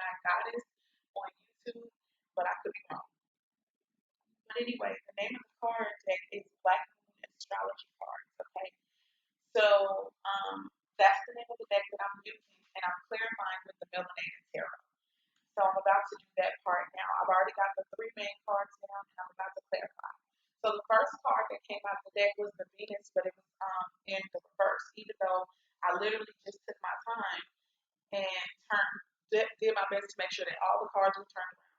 Gemini Goddess on YouTube, but I could be wrong. But anyway, the name of the card deck is Black Moon Astrology Cards. Okay, so that's the name of the deck that I'm using, and I'm clarifying with the Melanated Tarot. So I'm about to do that part now. I've already got the three main cards down, and I'm about to clarify. So the first card that came out of the deck was the Venus, but it was in the reverse. Even though I literally just took my time and did my best to make sure that all the cards were turned around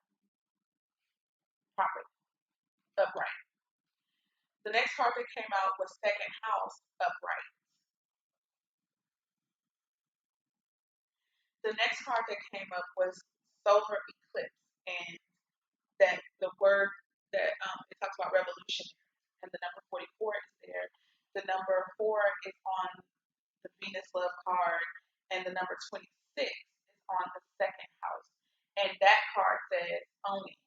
properly, upright. The next card that came out was Second House, upright. The next card that came up was Solar Eclipse, and that the word that it talks about revolutionary, and the number 44 is there. The number 4 is on the Venus Love card, and the number 26 is on the second house. And that card says owning,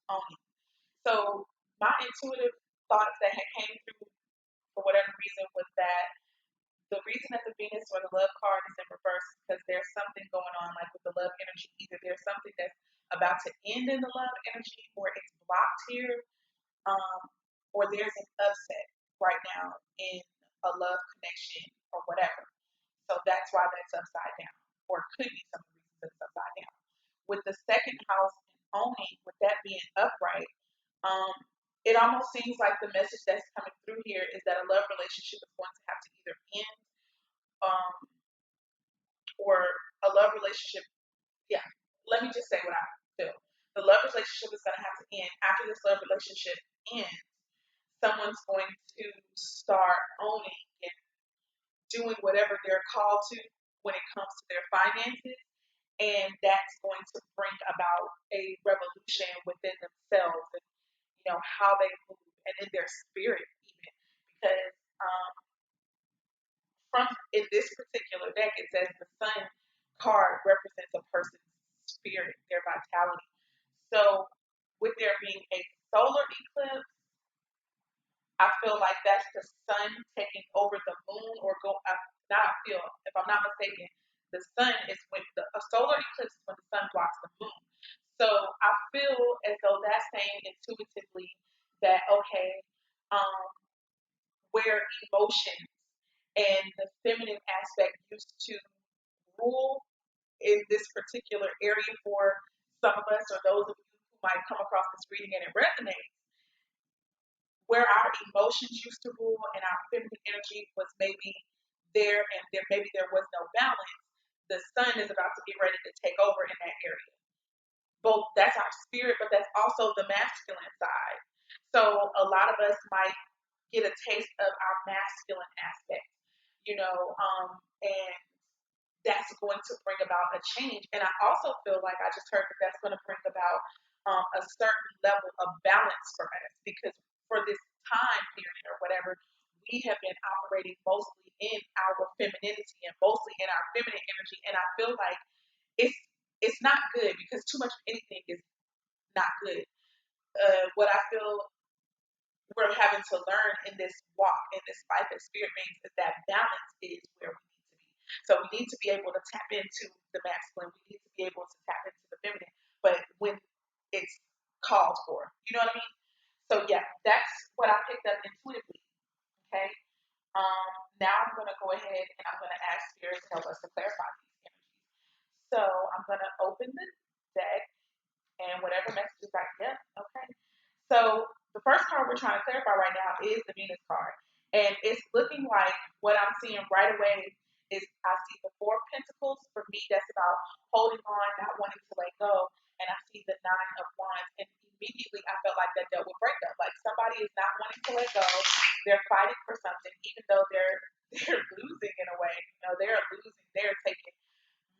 owning. So my intuitive thoughts that had came through for whatever reason was that the reason that the Venus or the love card is in reverse is because there's something going on, like with the love energy. Either there's something that's about to end in the love energy, or it's blocked here, um, or there's an upset right now in a love connection or whatever. So that's why that's upside down, or could be some of the reasons it's upside down. With the second house and owning, with that being upright, um, it almost seems like the message that's coming through here is that a love relationship is going to have to either end, um, or a love relationship. Yeah, let me just say what I feel. The love relationship is going to have to end. After this love relationship ends, someone's going to start owning and doing whatever they're called to when it comes to their finances. And that's going to bring about a revolution within themselves, and how they move, and in their spirit even. Because from in this particular deck, it says the Sun card represents a person's spirit, their vitality. So, with there being a solar eclipse, I feel like that's the sun taking over the moon, or go. Not I feel, if I'm not mistaken, the sun is when a solar eclipse is when the sun blocks the moon. So I feel as though that's saying intuitively that okay, um, where emotions and the feminine aspect used to rule in this particular area for some of us, or those of you who might come across this reading and it resonates, where our emotions used to rule and our feminine energy was maybe there, and maybe there was no balance. The sun is about to get ready to take over in that area. Both that's our spirit, but that's also the masculine side. So a lot of us might get a taste of our masculine aspect, and that's going to bring about a change. And I also feel like I just heard that that's going to bring about a certain level of balance for us, because for this time period or whatever, we have been operating mostly in our femininity and mostly in our feminine energy. And I feel like it's it's not good, because too much of anything is not good. What I feel we're having to learn in this walk, in this life as spirit beings, is that balance is where we need to be. So we need to be able to tap into the masculine. We need to be able to tap into the feminine, but when it's called for, you know what I mean? So yeah, that's what I picked up intuitively. Okay. Now I'm going to go ahead and I'm going to ask spirit to help us to clarify these energies. So I'm going to open the deck, and whatever messages I get, okay. So the first card we're trying to clarify right now is the Venus card. And it's looking like what I'm seeing right away is I see the Four of Pentacles. For me, that's about holding on, not wanting to let go. And I see the Nine of Wands. And immediately I felt like that dealt with breakup. Like somebody is not wanting to let go. They're fighting for something, even though they're losing in a way. They're losing. They're taking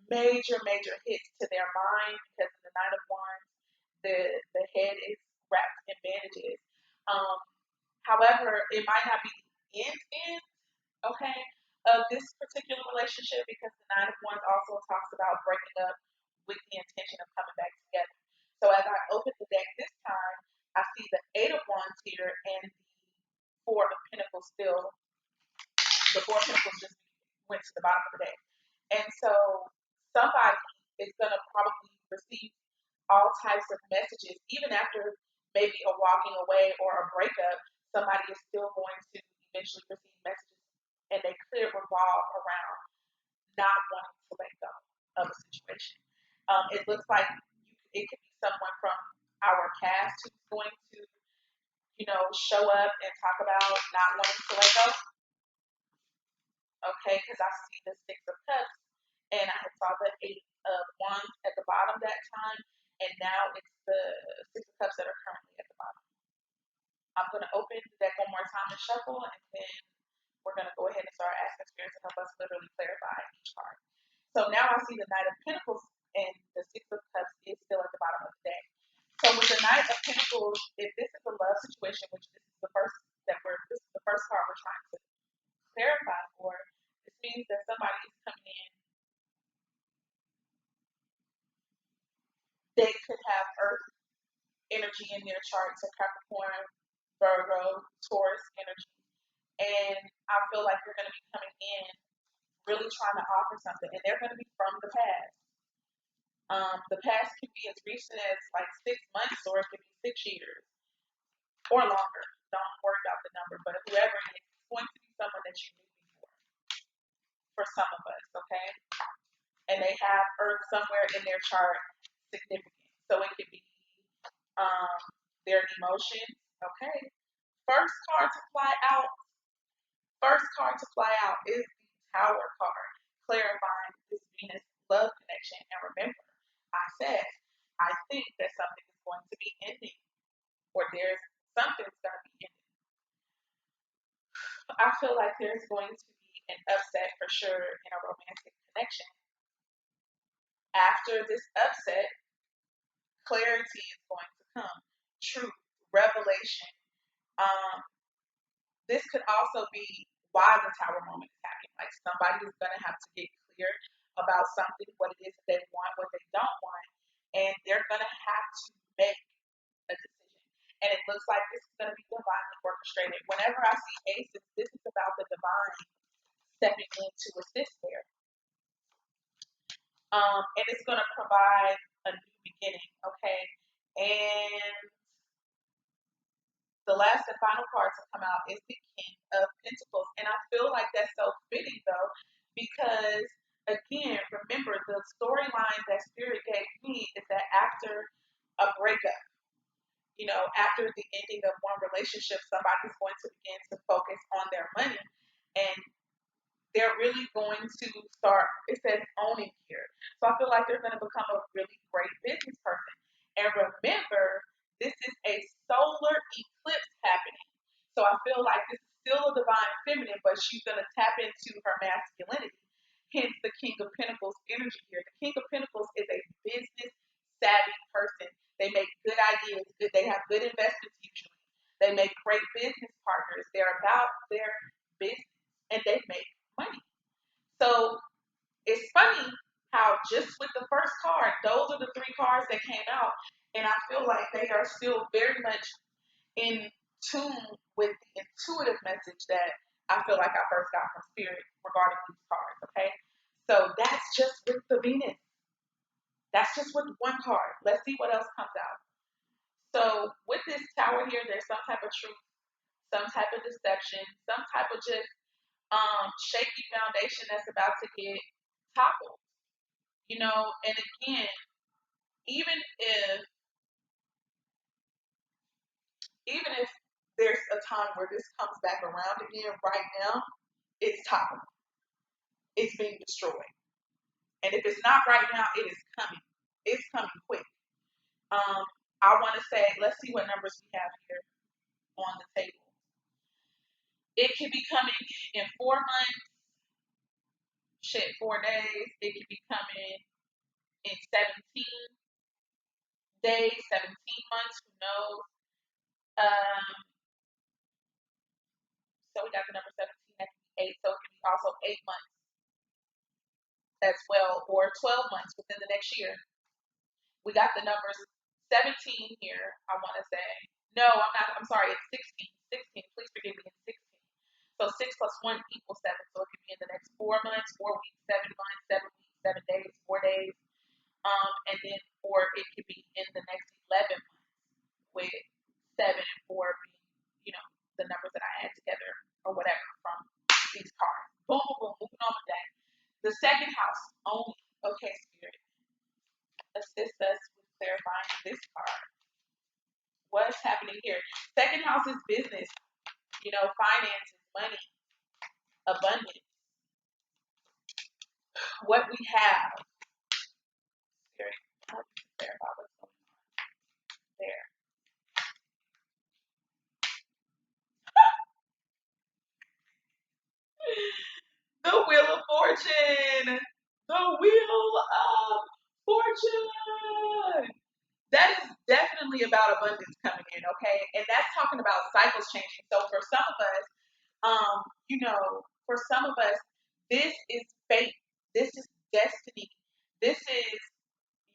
major, major hits to their mind, because of the Nine of Wands, the head is wrapped in bandages. Um, However, it might not be the end, okay, of this particular relationship, because the Nine of Wands also talks about breaking up with the intention of coming back together. So as I open the deck this time, I see the Eight of Wands here and the Four of Pentacles still. The Four of Pentacles just went to the bottom of the deck. And so somebody is going to probably receive all types of messages, even after maybe a walking away or a breakup. Somebody is still going to eventually receive messages, and they clear revolve around not wanting to let go of a situation. It looks like it could be someone from our past who's going to, show up and talk about not wanting to let go. Okay, because I see the Six of Cups, and I had saw the Eight of Wands at the bottom that time, and now it's the Six of Cups that are currently at the bottom. I'm going to open the deck one more time and shuffle, and then we're going to go ahead and start asking spirits to help us literally clarify each card. So now I see the Knight of Pentacles, and the Six of Cups is still at the bottom of the deck. So with the Knight of Pentacles, if this is a love situation, which this is the first card we're trying to clarify for, this means that somebody is coming in. They could have Earth energy in their chart, so Capricorn, Virgo, Taurus energy, and I feel like they're going to be coming in really trying to offer something, and they're going to be from the past. The past could be as recent as like 6 months, or it could be 6 years or longer. Don't worry about the number, but whoever it is, it's going to be someone that you knew before. For some of us, okay, and they have Earth somewhere in their chart significant, so it could be um, their emotions. Okay, first card to fly out. First card to fly out is the Tower card, clarifying this Venus love connection. And remember, I said I think that something is going to be ending, or there's something's going to be ending. I feel like there's going to be an upset for sure in a romantic connection. After this upset, clarity is going to come, truth, revelation. Um, this could also be why the Tower moment is happening. Like somebody is going to have to get clear about something, what it is that they want, what they don't want, and they're going to have to make a decision. And it looks like this is going to be divinely orchestrated. Whenever I see aces, this is about the divine stepping in to assist there. And it's going to provide a new beginning, okay? And the last and final card to come out is the King of Pentacles. And I feel like that's so fitting, though, because, again, remember the storyline that Spirit gave me is that after a breakup, after the ending of one relationship, somebody's going to begin to focus on their money. And they're really going to start, it says owning here. So I feel like they're going to become a really great business person. And remember, this is a solar eclipse happening. So I feel like this is still a divine feminine, but she's going to tap into her masculinity. Hence the King of Pentacles energy here. The King of Pentacles is a business savvy person. They make good ideas. They have good investments usually. They make great business partners. They're about their business and they make money. So it's funny how just with the first card, those are the three cards that came out, and I feel like they are still very much in tune with the intuitive message that I feel like I first got from Spirit regarding these cards. Okay, so that's just with the Venus. That's just with one card. Let's see what else comes out. So with this Tower here, there's some type of truth, some type of deception, some type of just shaky foundation that's about to get toppled. And again, even if even if there's a time where this comes back around again, right now, it's toppled. It's being destroyed. And if it's not right now, it is coming. It's coming quick. Um, I want to say, let's see what numbers we have here on the table. It could be coming in 4 months, 4 days. It could be coming in 17 days, 17 months, who knows? Um, so we got the number 17, that could be 8, so it could be also 8 months as well, or 12 months within the next year. We got the numbers 17 here, I want to say. No, I'm sorry, it's 16. 16, please forgive me, it's 16. So 6 plus 1 equals 7, so it could be in the next 4 months, 4 weeks, 7 months, 7 weeks, 7 days, 4 days. And then, or it could be in the next 11 months with 7 and 4 being, the numbers that I add together or whatever from these cards. Boom, boom, boom. Moving on with that. The second house only. Okay, Spirit, assist us with clarifying this card. What's happening here? Second house is business, finances, money, abundance. What we have. Spirit, help me clarify what's going on there. The Wheel of Fortune. The Wheel of Fortune. That is definitely about abundance coming in, okay? And that's talking about cycles changing. So for some of us, for some of us, this is fate. This is destiny. This is,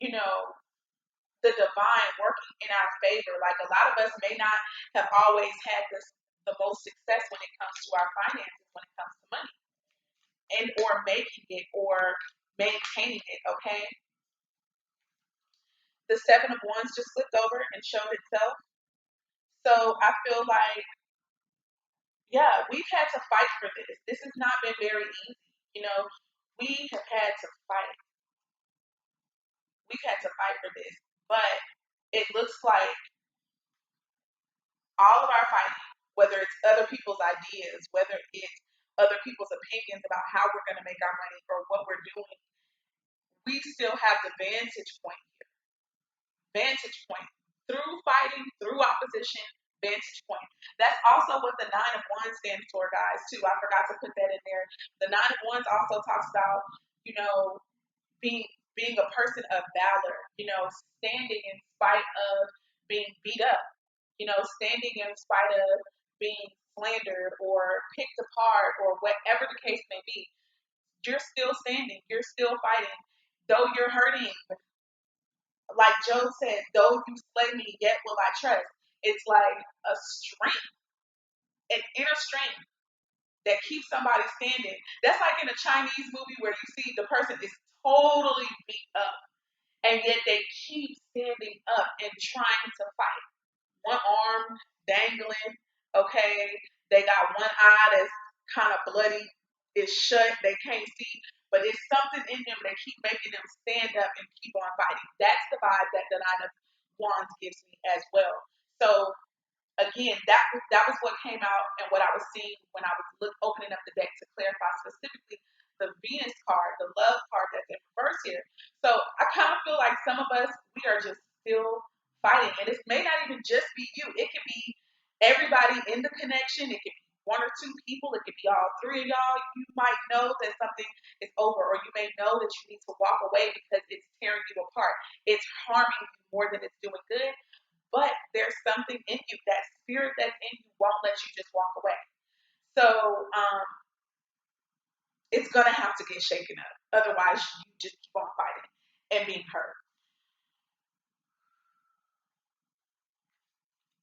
you know, the divine working in our favor. Like a lot of us may not have always had the most success when it comes to our finances, when it comes to money, and or making it or maintaining it. Okay, the Seven of Wands just flipped over and showed itself. So I feel like, yeah, we've had to fight for this. This has not been very easy. You know, we have had to fight. We've had to fight for this, but it looks like all of our fighting, whether it's other people's ideas, whether it's other people's opinions about how we're going to make our money or what we're doing, we still have the vantage point through fighting, through opposition, vantage point. That's also what the Nine of Wands stands for, guys, too. I forgot to put that in there. The Nine of Wands also talks about, you know, being a person of valor, standing in spite of being beat up, standing in spite of being slandered or picked apart or whatever the case may be. You're still standing, you're still fighting. Though you're hurting, like Job said, though you slay me, yet will I trust. It's like a strength, an inner strength that keeps somebody standing. That's like in a Chinese movie where you see the person is totally beat up and yet they keep standing up and trying to fight. One arm dangling, okay? They got one eye that's kind of bloody, it's shut, they can't see, but it's something in them that keep making them stand up and keep on fighting. That's the vibe that the Nine of Wands gives me as well. So again, that was what came out and what I was seeing when I was opening up the deck to clarify specifically the Venus card, the love card that's in reverse here. So I kind of feel like some of us, we are just still fighting. And it may not even just be you. It could be everybody in the connection. It could be one or two people. It could be all three of y'all. You might know that something is over, or you may know that you need to walk away because it's tearing you apart. It's harming you more than it's doing good, but there's something in you, that spirit that's in you won't let you just walk away. So it's gonna have to get shaken up. Otherwise, you just keep on fighting and being hurt.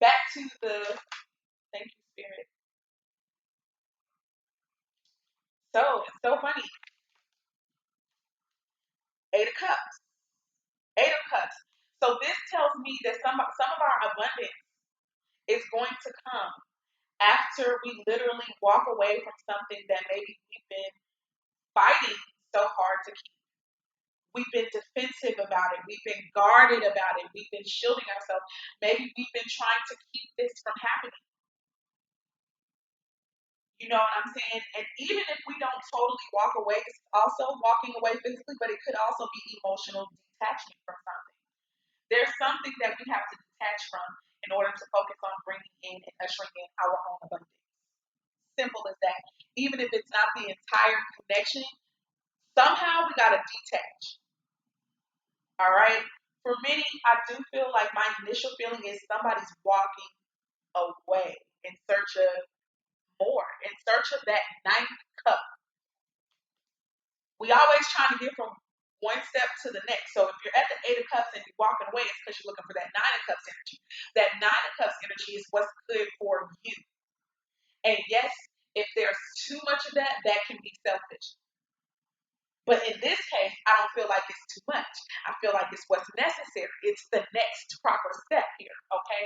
Back to the thank you, spirit. So it's so funny. Eight of Cups. Eight of Cups. So this tells me that some of our abundance is going to come after we literally walk away from something that maybe we've been fighting so hard to keep. We've been defensive about it. We've been guarded about it. We've been shielding ourselves. Maybe we've been trying to keep this from happening. You know what I'm saying? And even if we don't totally walk away, it's also walking away physically, but it could also be emotional detachment from something. There's something that we have to detach from in order to focus on bringing in and ushering in our own abundance. Simple as that. Even if it's not the entire connection, somehow we got to detach. All right. For many, I do feel like my initial feeling is somebody's walking away in search of more, in search of that ninth cup. We always trying to get from one step to the next. So if you're at the Eight of Cups and you're walking away, it's because you're looking for that Nine of Cups energy. That Nine of Cups energy is what's good for you. And yes, if there's too much of that, that can be selfish. But in this case, I don't feel like it's too much. I feel like it's what's necessary. It's the next proper step here. Okay.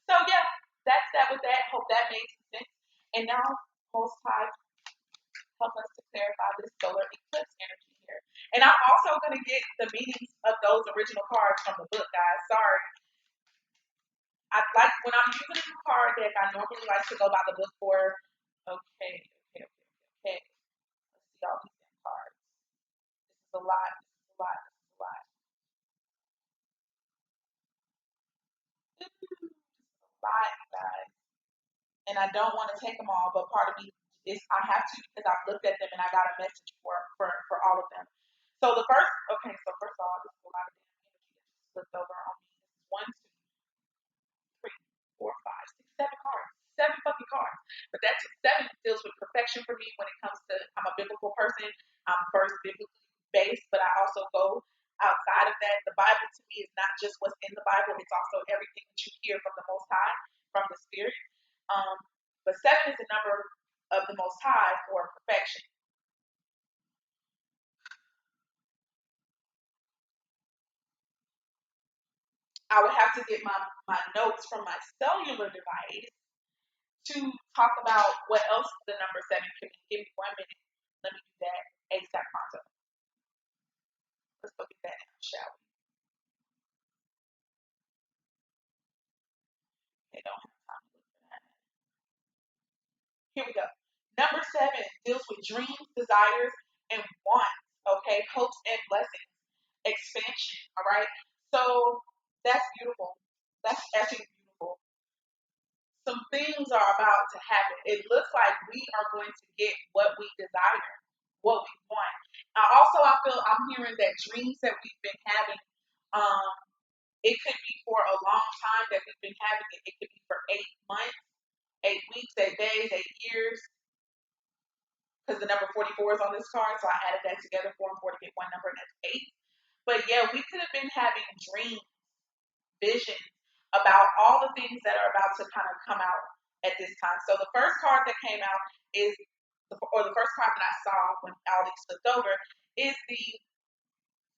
So yeah, that's that with that. Hope that made some sense. And now, Most High, help us to clarify this solar eclipse energy here. And I'm also going to get the meanings of those original cards from the book, guys. Sorry. I like when I'm using a new card deck, I normally like to go by the book for, okay, okay, okay, okay. Let's see all these damn cards. This is a lot. This is a lot. This is a lot. This is a lot, guys. And I don't want to take them all, but part of me is I have to because I've looked at them and I got a message for all of them. So the first, okay, so first of all, this is a lot of damn energy that just flipped over on me. This is one, two, three, four, five, six, seven cards. Seven fucking cards. But that's seven deals with perfection for me when it comes to I'm a biblical person. I'm first biblically based, but I also go outside of that. The Bible to me is not just what's in the Bible, it's also everything that you hear from the Most High, from the Spirit. Um, but seven is the number of the Most High for perfection. I would have to get my notes from my cellular device to talk about what else the number seven could be. Give me 1 minute. Let me do that ASAP pronto. Let's look at that now, shall we? Okay, don't have time to look for that. Here we go. Number seven deals with dreams, desires, and wants. Okay, hopes and blessings, expansion. All right. So that's beautiful. That's actually beautiful. Some things are about to happen. It looks like we are going to get what we desire, what we want. I feel I'm hearing that dreams that we've been having, um, it could be for a long time that we've been having it. It could be for 8 months, 8 weeks, 8 days, 8 years, because the number 44 is on this card. So I added that together, 4 and 4 to get one number, and that's 8. But yeah, we could have been having dreams, visions about all the things that are about to kind of come out at this time. So the first card that came out is, or the first card that I saw when all these flipped over, is the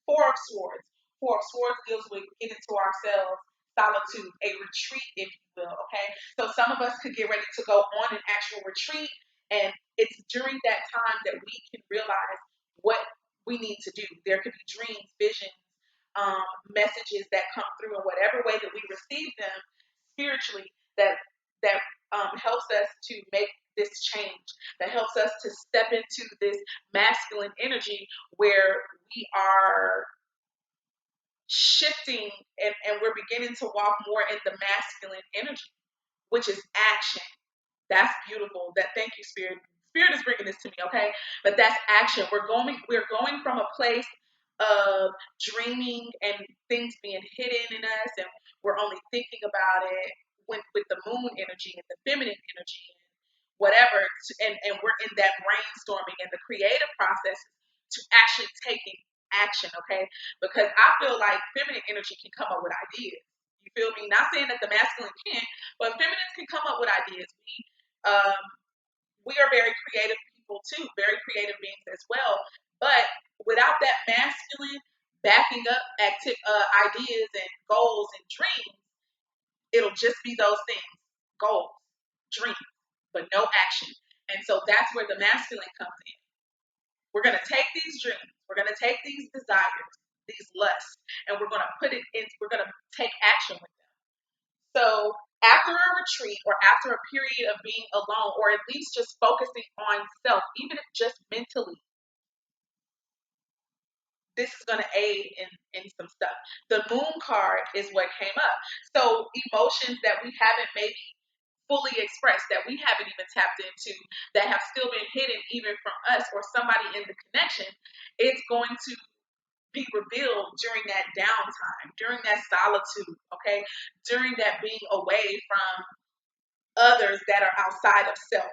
Four of Swords. Four of Swords deals with getting to ourselves, solitude, a retreat, if you will. Okay, so some of us could get ready to go on an actual retreat, and it's during that time that we can realize what we need to do. There could be dreams, visions, messages that come through in whatever way that we receive them spiritually. That helps us to make this change. That helps us to step into this masculine energy where we are shifting and we're beginning to walk more in the masculine energy, which is action. That's beautiful. That thank you, Spirit. Spirit is bringing this to me, okay? But that's action. We're going from a place of dreaming and things being hidden in us, and we're only thinking about it with the moon energy and the feminine energy and whatever, and we're in that brainstorming and the creative process to actually taking action, okay? Because I feel like feminine energy can come up with ideas. You feel me? Not saying that the masculine can't, but feminines can come up with ideas. Um, we are very creative people too, very creative beings as well. But without that masculine backing up ideas and goals and dreams, it'll just be those things, goals, dreams, but no action. And so that's where the masculine comes in. We're going to take these dreams, we're going to take these desires, these lusts, and we're going to put it in, we're going to take action with them. So after a retreat or after a period of being alone, or at least just focusing on self, even if just mentally, this is going to aid in some stuff. The moon card is what came up. So emotions that we haven't maybe fully expressed, that we haven't even tapped into, that have still been hidden even from us or somebody in the connection, it's going to be revealed during that downtime, during that solitude, okay? During that being away from others that are outside of self,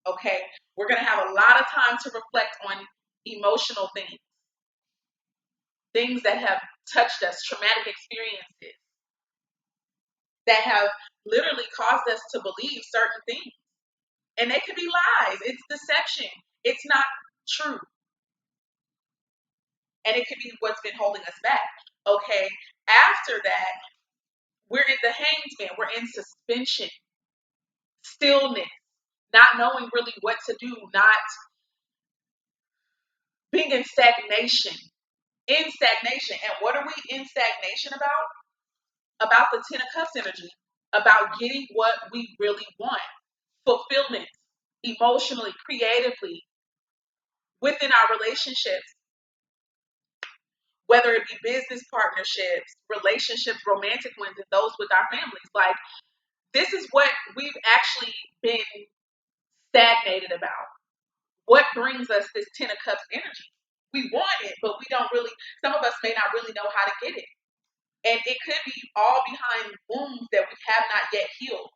okay? We're going to have a lot of time to reflect on emotional things, things that have touched us, traumatic experiences that have literally caused us to believe certain things. And they could be lies, it's deception, it's not true. And it could be what's been holding us back. Okay. After that, we're in the hanged man. We're in suspension, stillness, not knowing really what to do, not being in stagnation. In stagnation. And what are we in stagnation about? About the Ten of Cups energy, about getting what we really want, fulfillment, emotionally, creatively, within our relationships, whether it be business partnerships, relationships, romantic ones, and those with our families. Like, this is what we've actually been stagnated about. What brings us this Ten of Cups energy? We want it, but we don't really, some of us may not really know how to get it. And it could be all behind wounds that we have not yet healed.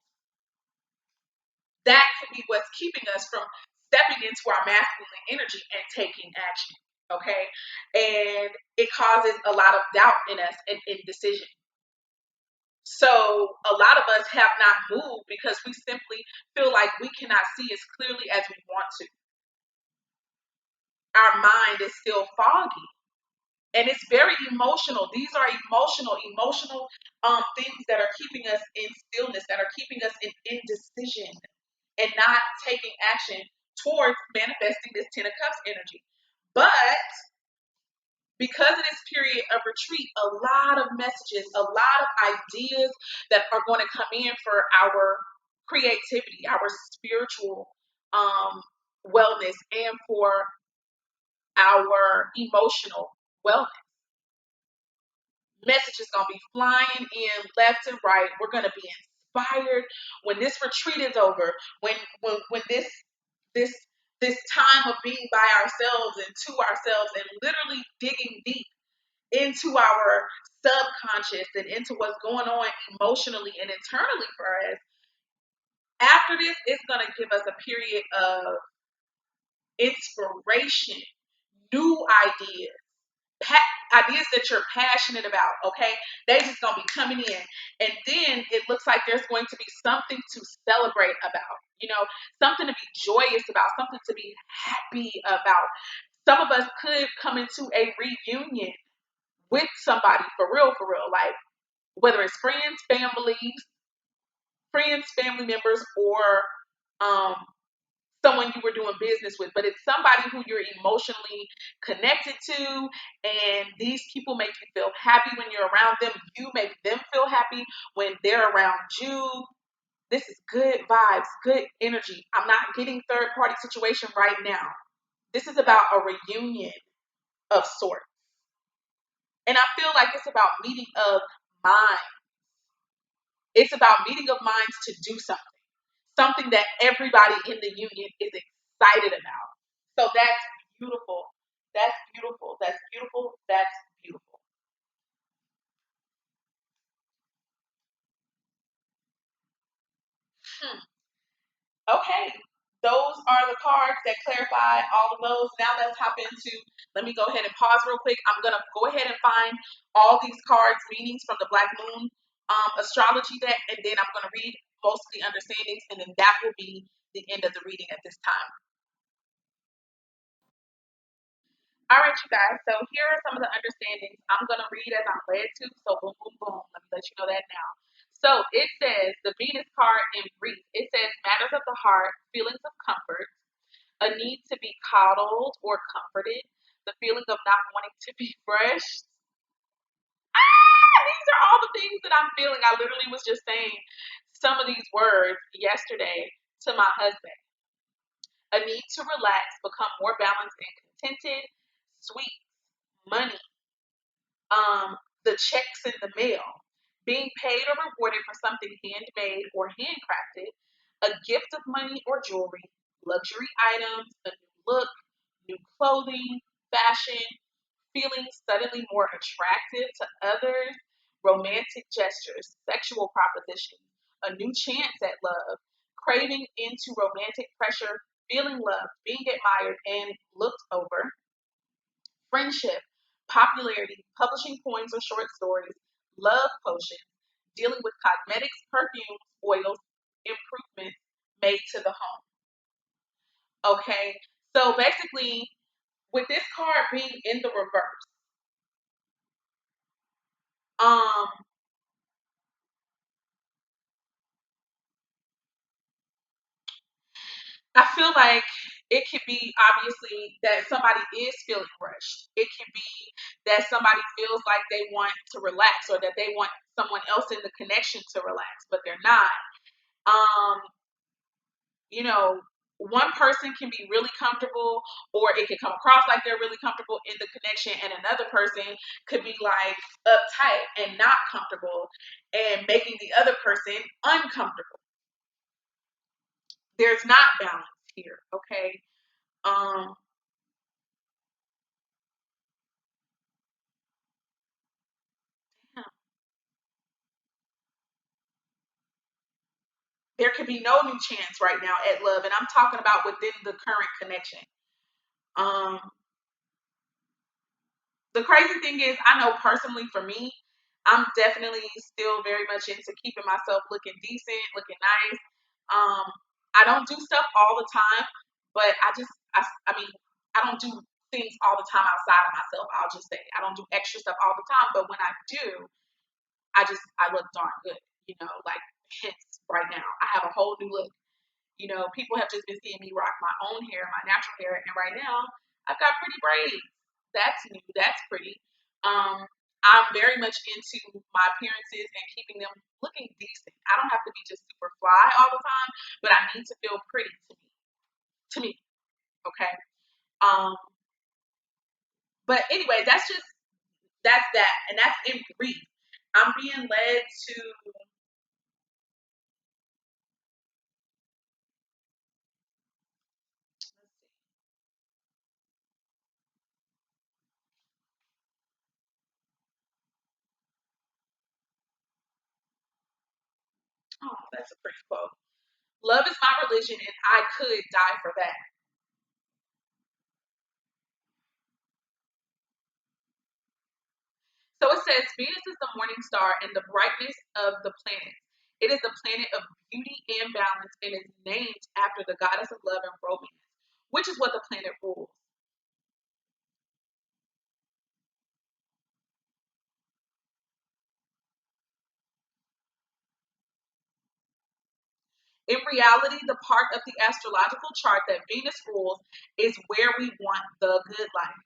That could be what's keeping us from stepping into our masculine energy and taking action. Okay. And it causes a lot of doubt in us and indecision. So a lot of us have not moved because we simply feel like we cannot see as clearly as we want to. Our mind is still foggy. And it's very emotional. These are emotional things that are keeping us in stillness, that are keeping us in indecision and not taking action towards manifesting this Ten of Cups energy. But because of this period of retreat, a lot of messages, a lot of ideas that are going to come in for our creativity, our spiritual wellness, and for our emotional wellness. Messages gonna be flying in left and right. We're gonna be inspired when this retreat is over. When this this time of being by ourselves and to ourselves and literally digging deep into our subconscious and into what's going on emotionally and internally for us. After this, it's gonna give us a period of inspiration, new ideas, ideas that you're passionate about, okay? They just gonna be coming in. And then it looks like there's going to be something to celebrate about, something to be joyous about, something to be happy about. Some of us could come into a reunion with somebody for real, like whether it's family members, or um someone you were doing business with, but it's somebody who you're emotionally connected to, and these people make you feel happy when you're around them. You make them feel happy when they're around you. This is good vibes, good energy. I'm not getting third party situation right now. This is about a reunion of sorts. And I feel like it's about meeting of minds. It's about meeting of minds to do something that everybody in the union is excited about. So that's beautiful. That's beautiful. That's beautiful. That's beautiful. Hmm. Okay. Those are the cards that clarify all of those. Now let's hop into, let me go ahead and pause real quick. I'm going to go ahead and find all these cards meanings from the Black Moon astrology deck, and then I'm going to read most of the understandings, and then that will be the end of the reading at this time. All right, you guys. So here are some of the understandings. I'm going to read as I'm led to. So boom, boom, boom. Let me let you know that now. So it says the Venus card in brief. It says matters of the heart, feelings of comfort, a need to be coddled or comforted, the feeling of not wanting to be fresh. These are all the things that I'm feeling. I literally was just saying some of these words yesterday to my husband. A need to relax, become more balanced and contented, sweet, money, the checks in the mail, being paid or rewarded for something handmade or handcrafted, a gift of money or jewelry, luxury items, a new look, new clothing, fashion, feeling suddenly more attractive to others, romantic gestures, sexual propositions, a new chance at love, craving into romantic pressure, feeling loved, being admired and looked over, friendship, popularity, publishing poems or short stories, love potions, dealing with cosmetics, perfumes, oils, improvements made to the home. Okay, so basically, with this card being in the reverse, Um, I feel like it could be obviously that somebody is feeling rushed. It can be that somebody feels like they want to relax or that they want someone else in the connection to relax, but they're not. Um, you know, one person can be really comfortable or it can come across like they're really comfortable in the connection and another person could be like uptight and not comfortable and making the other person uncomfortable. There's not balance here, okay? Um there could be no new chance right now at love and I'm talking about within the current connection. Um the crazy thing is, I know personally for me, I'm definitely still very much into keeping myself looking decent, looking nice. Um, I don't do stuff all the time, but I mean, I don't do things all the time outside of myself. I'll just say I don't do extra stuff all the time, but when I do, I look darn good. Like hence right now, I have a whole new look. People have just been seeing me rock my own hair, my natural hair, and right now I've got pretty braids. That's new. That's pretty. Um, I'm very much into my appearances and keeping them looking decent. I don't have to be just super fly all the time, but I need to feel pretty to me. To me, okay. Um, but anyway, that's that, and that's in brief. I'm being led to. Oh, that's a pretty quote. Love is my religion, and I could die for that. So it says Venus is the morning star and the brightness of the planets. It is the planet of beauty and balance and is named after the goddess of love and romance, which is what the planet rules. In reality, the part of the astrological chart that Venus rules is where we want the good life,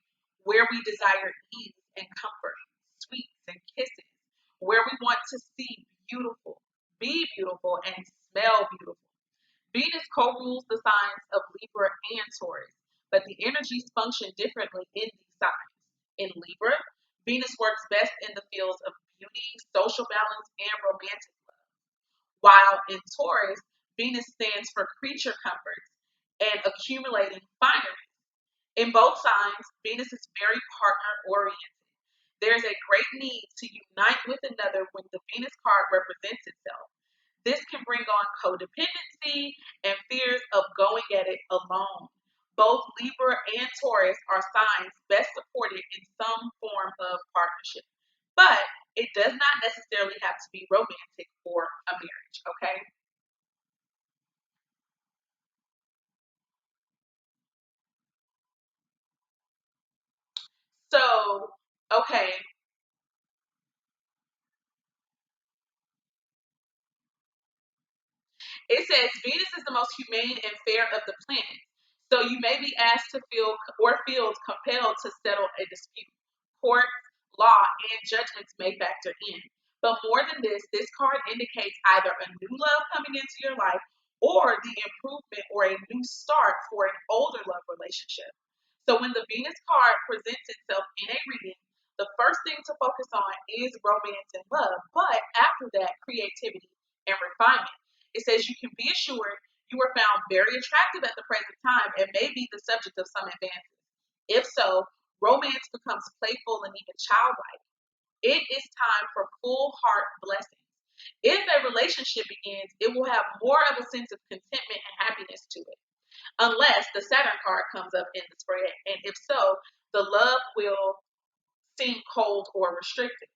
where we desire ease and comfort, sweets and kisses, where we want to see beautiful, be beautiful, and smell beautiful. Venus co-rules the signs of Libra and Taurus, but the energies function differently in these signs. In Libra, Venus works best in the fields of beauty, social balance, and romantic love, while in Taurus, Venus stands for creature comforts and accumulating finery. In both signs, Venus is very partner oriented. There is a great need to unite with another when the Venus card represents itself. This can bring on codependency and fears of going at it alone. Both Libra and Taurus are signs best supported in some form of partnership. But it does not necessarily have to be romantic or a marriage, okay? So, okay, it says Venus is the most humane and fair of the planets. So you may be asked to feel or feels compelled to settle a dispute. Courts, law, and judgments may factor in. But more than this card indicates either a new love coming into your life or the improvement or a new start for an older love relationship. So when the Venus card presents itself in a reading, the first thing to focus on is romance and love, but after that, creativity and refinement. It says you can be assured you were found very attractive at the present time and may be the subject of some advances. If so, romance becomes playful and even childlike. It is time for full heart blessings. If a relationship begins, it will have more of a sense of contentment and happiness to it, unless the Saturn card comes up in the spread. And if so, the love will seem cold or restricted.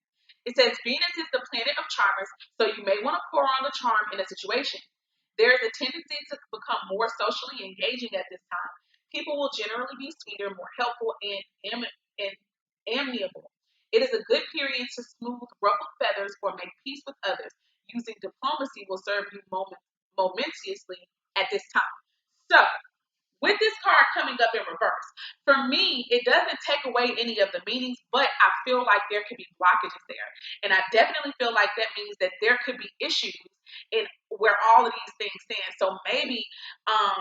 It says Venus is the planet of charmers, so you may want to pour on the charm in a situation. There is a tendency to become more socially engaging at this time. People will generally be sweeter, more helpful, and amiable. It is a good period to smooth ruffled feathers or make peace with others. Using diplomacy will serve you momentously at this time. So, with this card coming up in reverse, for me, it doesn't take away any of the meanings, but I feel like there could be blockages there. And I definitely feel like that means that there could be issues in where all of these things stand. So maybe um,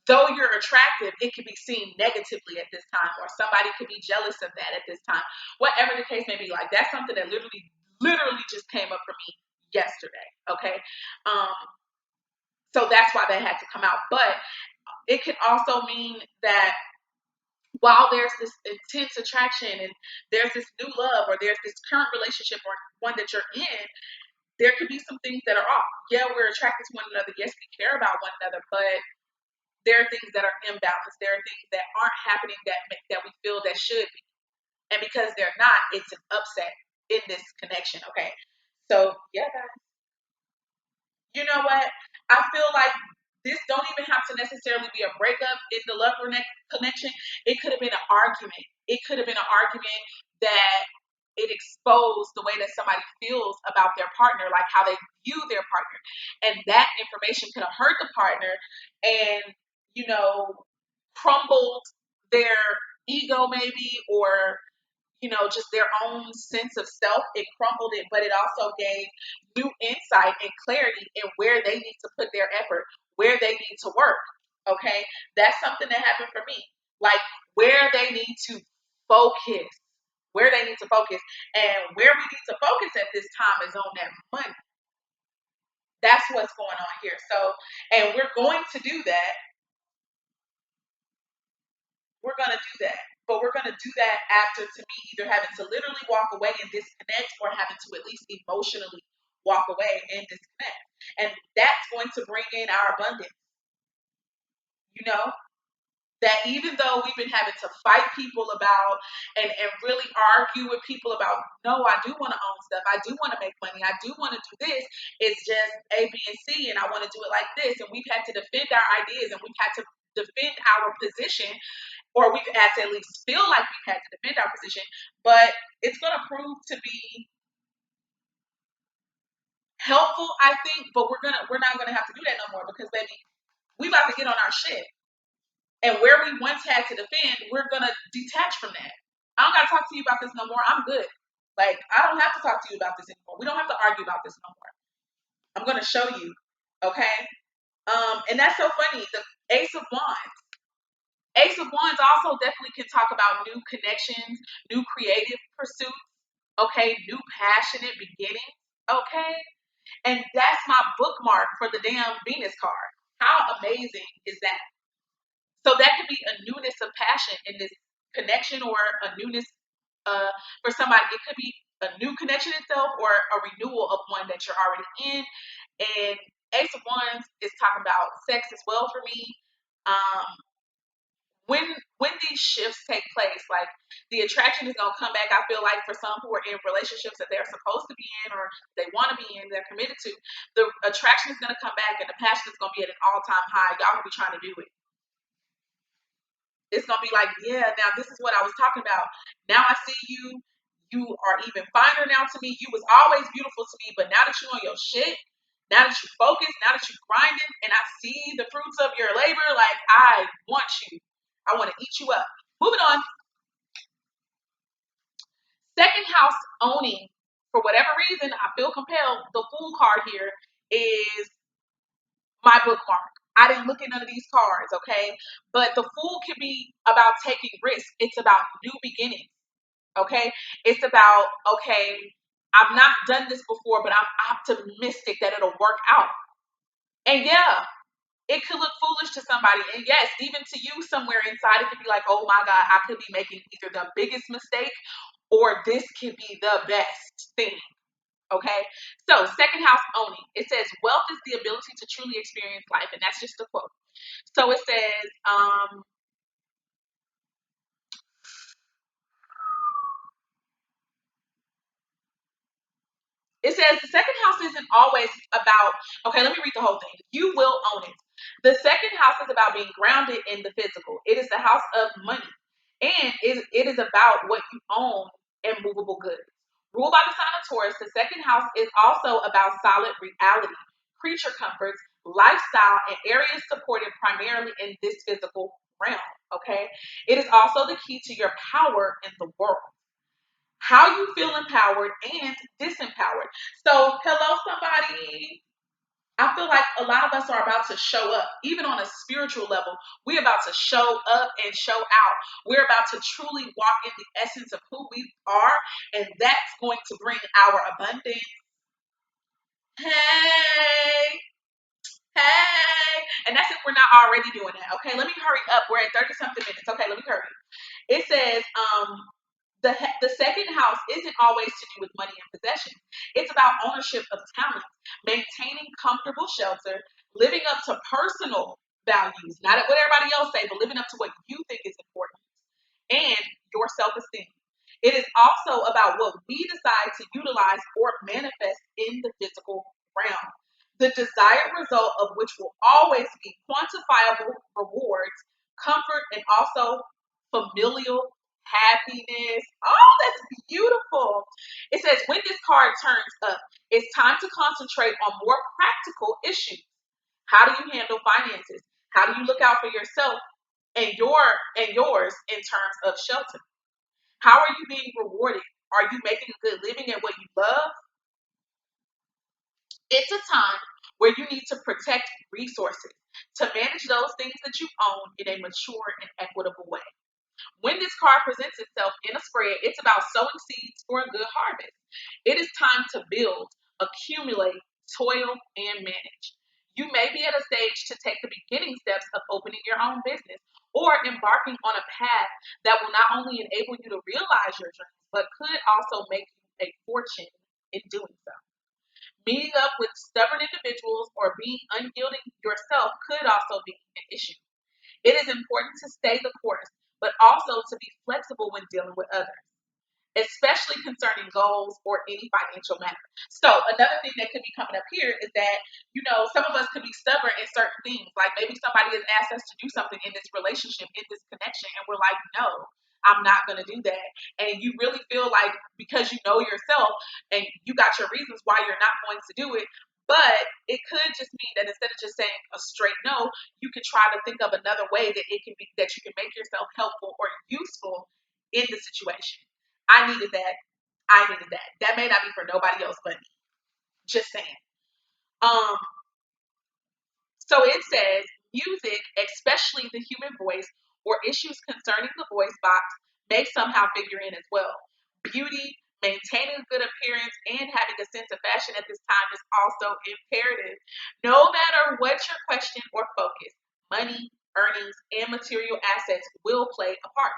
though you're attractive, it could be seen negatively at this time, or somebody could be jealous of that at this time. Whatever the case may be, like that's something that literally just came up for me yesterday. Okay. Um, so that's why that had to come out. But it could also mean that while there's this intense attraction and there's this new love or there's this current relationship or one that you're in, there could be some things that are off. Yeah, we're attracted to one another. Yes, we care about one another, but there are things that are imbalanced. There are things that aren't happening that we feel that should be. And because they're not, it's an upset in this connection. Okay. So yeah, guys, you know what? I feel like this don't even have to necessarily be a breakup in the connection. It could have been an argument. It could have been an argument that it exposed the way that somebody feels about their partner, like how they view their partner. And that information could have hurt the partner and, you know, crumbled their ego maybe, or just their own sense of self. It crumbled it, but it also gave new insight and clarity in where they need to put their effort, where they need to work. Okay. That's something that happened for me. Like where they need to focus, where they need to focus. And where we need to focus at this time is on that money. That's what's going on here. So, and we're going to do that. We're going to do that. But we're going to do that after, to me, either having to literally walk away and disconnect or having to at least emotionally walk away and disconnect. And that's going to bring in our abundance. You know, that even though we've been having to fight people about and really argue with people about, no, I do want to own stuff. I do want to make money. I do want to do this. It's just A, B, and C, and I want to do it like this. And we've had to defend our ideas and we've had to defend our position, or we've had to at least feel like we've had to defend our position, but it's going to prove to be helpful, I think. But we're not gonna have to do that no more because baby, we about to get on our shit, and where we once had to defend, we're gonna detach from that. I don't gotta talk to you about this no more. I'm good. Like I don't have to talk to you about this anymore. We don't have to argue about this no more. I'm gonna show you, okay? And that's so funny. The Ace of Wands. Ace of Wands also definitely can talk about new connections, new creative pursuits, okay, new passionate beginnings, okay? And that's my bookmark for the damn Venus card. How amazing is that? So that could be a newness of passion in this connection, or a newness for somebody. It could be a new connection itself or a renewal of one that you're already in. And Ace of Wands is talking about sex as well for me. Um, when these shifts take place, like the attraction is gonna come back. I feel like for some who are in relationships that they're supposed to be in or they want to be in, they're committed to, the attraction is gonna come back and the passion is gonna be at an all-time high. Y'all gonna be trying to do it. It's gonna be like, yeah, now this is what I was talking about. Now I see you. You are even finer now to me. You was always beautiful to me, but now that you're on your shit, now that you focus, now that you're grinding, and I see the fruits of your labor, like I want you. I want to eat you up. Moving on. Second house owning, for whatever reason, I feel compelled. The Fool card here is my bookmark. I didn't look at none of these cards, okay? But the Fool can be about taking risks. It's about new beginnings, okay? It's about, okay, I've not done this before, but I'm optimistic that it'll work out. And yeah, it could look foolish to somebody. And yes, even to you somewhere inside, it could be like, oh my God, I could be making either the biggest mistake or this could be the best thing. Okay. So, second house owning. It says wealth is the ability to truly experience life. And that's just a quote. So it says, the second house isn't always about, okay, let me read the whole thing. You will own it. The second house is about being grounded in the physical. It is the house of money. And it is about what you own and movable goods. Ruled by the sign of Taurus, the second house is also about solid reality, creature comforts, lifestyle, and areas supported primarily in this physical realm. Okay. It is also the key to your power in the world. How you feel empowered and disempowered. So, hello, somebody. I feel like a lot of us are about to show up, even on a spiritual level. We're about to show up and show out. We're about to truly walk in the essence of who we are, and that's going to bring our abundance. Hey, hey. And that's if we're not already doing that. Okay, let me hurry up. We're at 30 something minutes. Okay, let me hurry. It says, the second house isn't always to do with money and possessions. It's about ownership of talent, maintaining comfortable shelter, living up to personal values, not what everybody else say, but living up to what you think is important, and your self-esteem. It is also about what we decide to utilize or manifest in the physical realm. The desired result of which will always be quantifiable rewards, comfort, and also familial happiness. Oh, that's beautiful. It says when this card turns up, it's time to concentrate on more practical issues. How do you handle finances? How do you look out for yourself and yours in terms of shelter? How are you being rewarded? Are you making a good living at what you love? It's a time where you need to protect resources to manage those things that you own in a mature and equitable way. When this card presents itself in a spread, it's about sowing seeds for a good harvest. It is time to build, accumulate, toil, and manage. You may be at a stage to take the beginning steps of opening your own business or embarking on a path that will not only enable you to realize your dreams, but could also make you a fortune in doing so. Meeting up with stubborn individuals or being unyielding yourself could also be an issue. It is important to stay the course, but also to be flexible when dealing with others, especially concerning goals or any financial matter. So another thing that could be coming up here is that, some of us could be stubborn in certain things. Like maybe somebody has asked us to do something in this relationship, in this connection, and we're like, no, I'm not going to do that. And you really feel like because you know yourself and you got your reasons why you're not going to do it, but it could just mean that instead of just saying a straight no, you can try to think of another way that it can be that you can make yourself helpful or useful in the situation. I needed that. I needed that. That may not be for nobody else but me. Just saying. Um, so it says music, especially the human voice, or issues concerning the voice box may somehow figure in as well. Beauty, maintaining a good appearance, and having a sense of fashion at this time is also imperative. No matter what your question or focus, money, earnings, and material assets will play a part.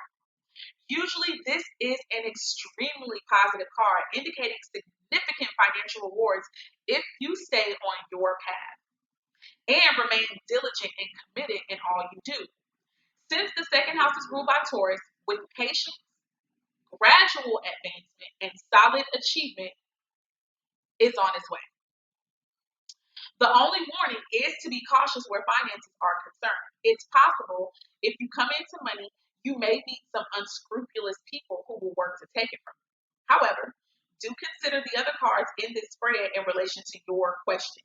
Usually, this is an extremely positive card, indicating significant financial rewards if you stay on your path and remain diligent and committed in all you do. Since the second house is ruled by Taurus, with patience, gradual advancement, and solid achievement is on its way. The only warning is to be cautious where finances are concerned. It's possible if you come into money, you may meet some unscrupulous people who will work to take it from you. However, do consider the other cards in this spread in relation to your question.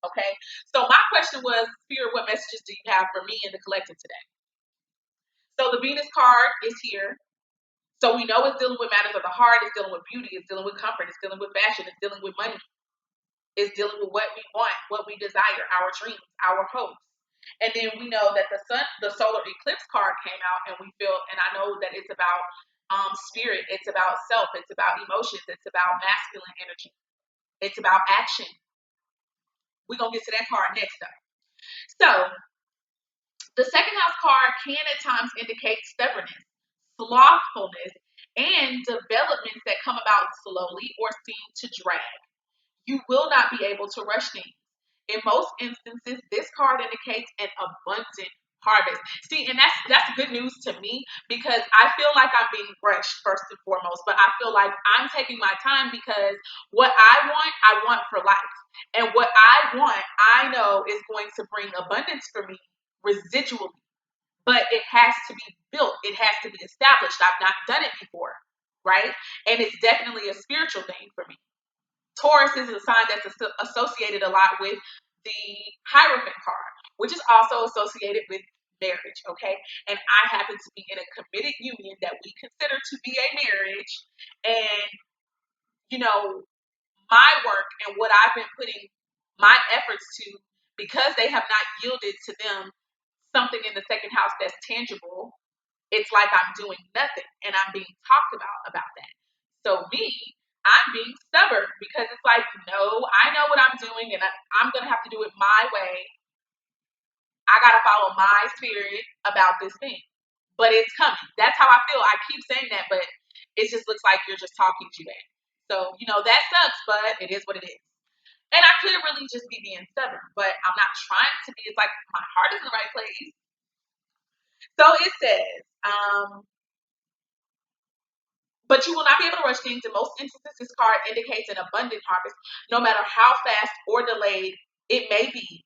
Okay. So my question was, Spirit, what messages do you have for me in the collective today? So the Venus card is here. So we know it's dealing with matters of the heart, it's dealing with beauty, it's dealing with comfort, it's dealing with fashion, it's dealing with money, it's dealing with what we want, what we desire, our dreams, our hopes. And then we know that the solar eclipse card came out, and we feel, and I know that it's about spirit, it's about self, it's about emotions, it's about masculine energy, it's about action. We're gonna get to that card next though. So the second house card can at times indicate stubbornness, slothfulness, and developments that come about slowly or seem to drag. You will not be able to rush things. In most instances, this card indicates an abundant harvest. See, and that's good news to me because I feel like I'm being rushed first and foremost, but I feel like I'm taking my time because what I want for life. And what I want, I know is going to bring abundance for me residually. But it has to be built. It has to be established. I've not done it before. right? And it's definitely a spiritual thing for me. Taurus is a sign that's associated a lot with the Hierophant card, which is also associated with marriage, okay? And I happen to be in a committed union that we consider to be a marriage. And, you know, my work and what I've been putting my efforts to, because they have not yielded to them something in the second house that's tangible, it's like I'm doing nothing and I'm being talked about that. So me, I'm being stubborn because it's like, no, I know what I'm doing and I'm going to have to do it my way. I got to follow my spirit about this thing. But it's coming. That's how I feel. I keep saying that, but it just looks like you're just talking to that. So, that sucks, but it is what it is. And I could really just be being stubborn, but I'm not trying to be. It's like my heart is in the right place. So it says, but you will not be able to rush things. In most instances, this card indicates an abundant harvest. No matter how fast or delayed it may be,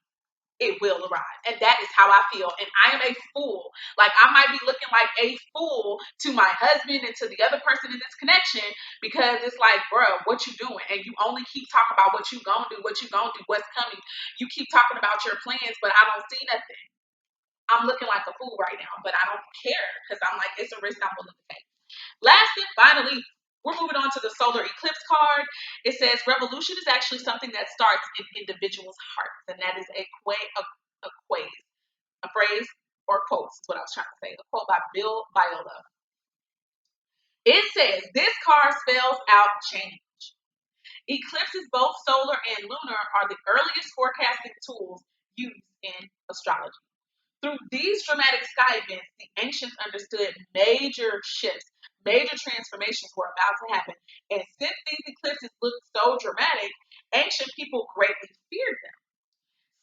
it will arrive. And that is how I feel. And I am a fool. Like, I might be looking like a fool to my husband and to the other person in this connection because it's like, bro, what you doing? And you only keep talking about what you gonna do, what's coming. You keep talking about your plans, but I don't see nothing. I'm looking like a fool right now, but I don't care because I'm like, it's a risk I'm willing to take. Last and finally, we're moving on to the solar eclipse card. It says revolution is actually something that starts in individuals' hearts, and that is a phrase or quote is what I was trying to say. A quote by Bill Viola. It says this card spells out change. Eclipses, both solar and lunar, are the earliest forecasting tools used in astrology. Through these dramatic sky events, the ancients understood major shifts, major transformations were about to happen. And since these eclipses looked so dramatic, ancient people greatly feared them.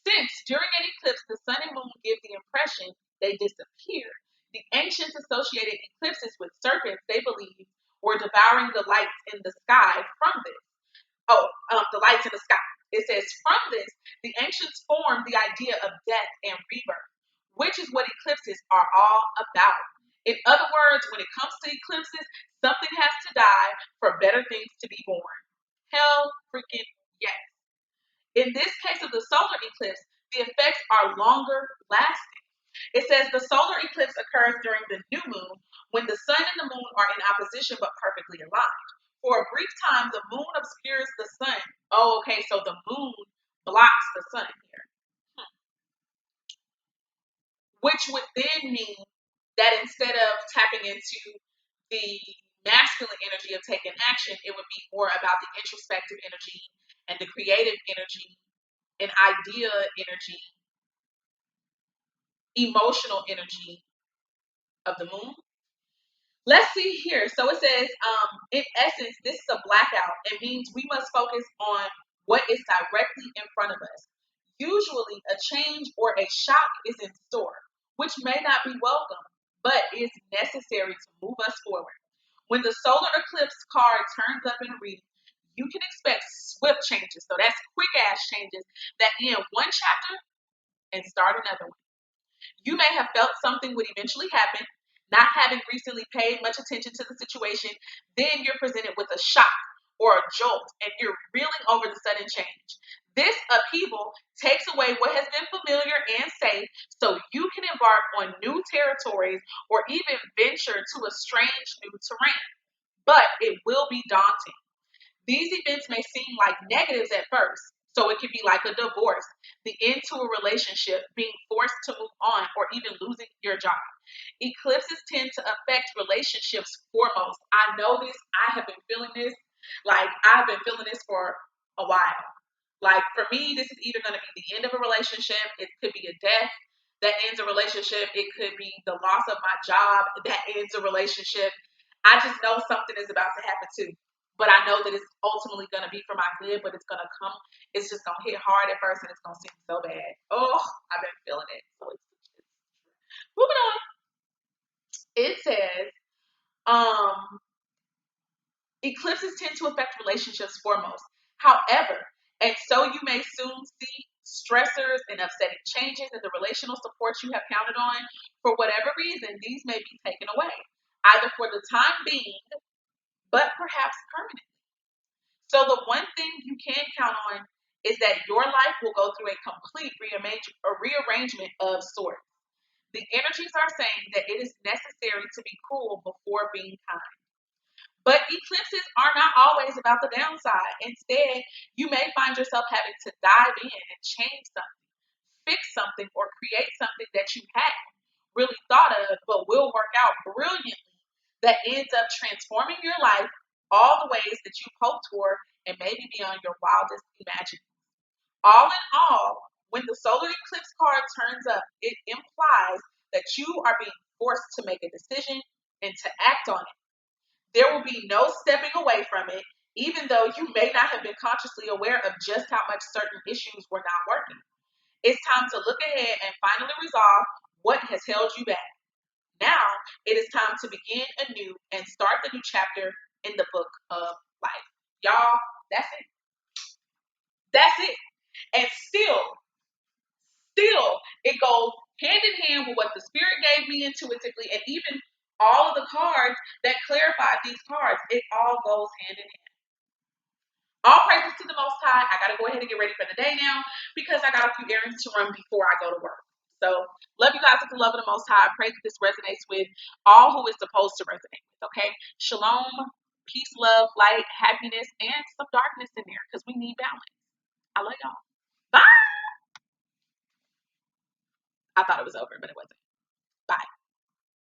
Since during an eclipse, the sun and moon give the impression they disappear, the ancients associated eclipses with serpents they believed were devouring the lights in the sky from this. The lights in the sky. It says, from this, the ancients formed the idea of death and rebirth, which is what eclipses are all about. In other words, when it comes to eclipses, something has to die for better things to be born. Hell freaking yes. In this case of the solar eclipse, the effects are longer lasting. It says the solar eclipse occurs during the new moon when the sun and the moon are in opposition but perfectly aligned. For a brief time, the moon obscures the sun. Oh, okay, so the moon blocks the sun here, which would then mean that instead of tapping into the masculine energy of taking action, it would be more about the introspective energy and the creative energy and idea energy, emotional energy of the moon. Let's see here. So it says, in essence, this is a blackout. It means we must focus on what is directly in front of us. Usually, a change or a shock is in store, which may not be welcome, but is necessary to move us forward. When the solar eclipse card turns up in a reading, you can expect swift changes. So that's quick ass changes that end one chapter and start another one. You may have felt something would eventually happen, not having recently paid much attention to the situation. Then you're presented with a shock or a jolt, and you're reeling over the sudden change. This upheaval takes away what has been familiar and safe so you can embark on new territories or even venture to a strange new terrain. But it will be daunting. These events may seem like negatives at first, so it could be like a divorce, the end to a relationship, being forced to move on, or even losing your job. Eclipses tend to affect relationships foremost. I know this. I have been feeling this. Like, I've been feeling this for a while. Like, for me, this is either going to be the end of a relationship, it could be a death that ends a relationship, it could be the loss of my job that ends a relationship. I just know something is about to happen too. But I know that it's ultimately going to be for my good, but it's going to come, it's just going to hit hard at first and it's going to seem so bad. Oh, I've been feeling it. So moving on. It says, um, eclipses tend to affect relationships foremost. However, and so you may soon see stressors and upsetting changes in the relational support you have counted on. For whatever reason, these may be taken away, either for the time being but perhaps permanently. So the one thing you can count on is that your life will go through a complete rearrangement of sorts. The energies are saying that it is necessary to be cruel before being kind. But eclipses are not always about the downside. Instead, you may find yourself having to dive in and change something, fix something, or create something that you hadn't really thought of but will work out brilliantly, that ends up transforming your life all the ways that you hoped for and maybe beyond your wildest imagination. All in all, when the solar eclipse card turns up, it implies that you are being forced to make a decision and to act on it. There will be no stepping away from it, even though you may not have been consciously aware of just how much certain issues were not working. It's time to look ahead and finally resolve what has held you back. Now it is time to begin anew and start the new chapter in the book of life. Y'all, that's it. That's it. And still, it goes hand in hand with what the spirit gave me intuitively, and even all of the cards that clarified these cards. It all goes hand in hand. All praises to the Most High. I got to go ahead and get ready for the day now because I got a few errands to run before I go to work. So, love you guys with the love of the Most High. I pray that this resonates with all who it's supposed to resonate with, okay? Shalom, peace, love, light, happiness, and some darkness in there because we need balance. I love y'all. Bye. I thought it was over, but it wasn't. Bye.